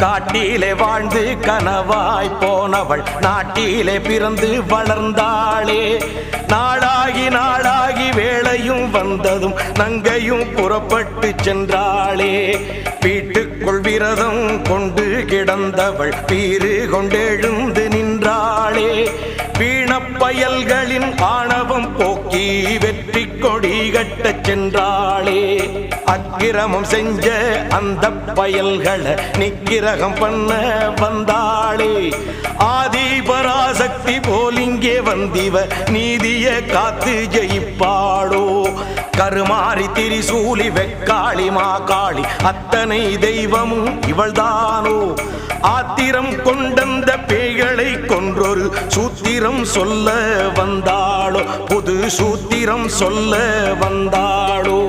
காட்டிலே வாழ்ந்து கனவாய் போனவள் நாட்டிலே பிறந்து வளர்ந்தாளே. நாளாகி வேளையும் வந்ததும் நங்கையும் புறப்பட்டு சென்றாளே. வீட்டுக்குள் விரதம் கொண்டு கிடந்தவள் பீறு கொண்டெழுந்து நின்றாளே. வீணப்பயல்களின் ஆணவம் போக்கி வெற்றி கொடி கட்டச் சென்றாளே. அக்கிரமம் செஞ்ச அந்த பயல்களை நிக்கிரகம் பண்ண வந்தாளே. ஆதிபராசக்தி போலிங்கே வந்திவ நீதிய காத்து ஜெயிப்பாளோ. கருமாறி திரிசூலி வெக்காளி மாகாளி அத்தனை தெய்வமும் இவள்தானோ. ஆத்திரம் கொண்டந்த பேய்களை கொன்றொரு சூத்திரம் சொல்ல வந்தாளோ. புது சூத்திரம் சொல்ல வந்தாளோ.